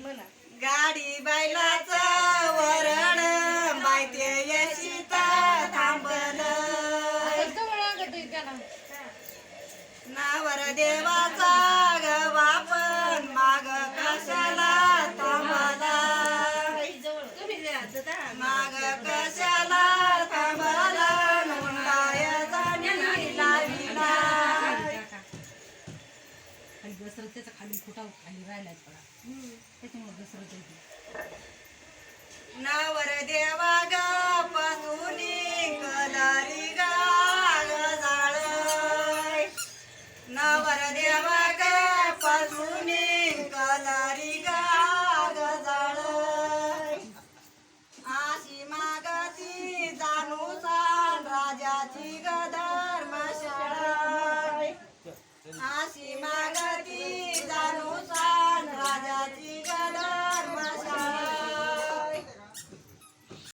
गाडी बैलाचं वरण माहिती यशित थांबलं नावर देवाचा गवापन माग कशाला थांबला माग कशाला थांबला मुंडायाचा नीला विना खाली घसरत त्याचा खाली फुटा खाली राहिलाय त्याच्यामुळे घसरत नावर देवा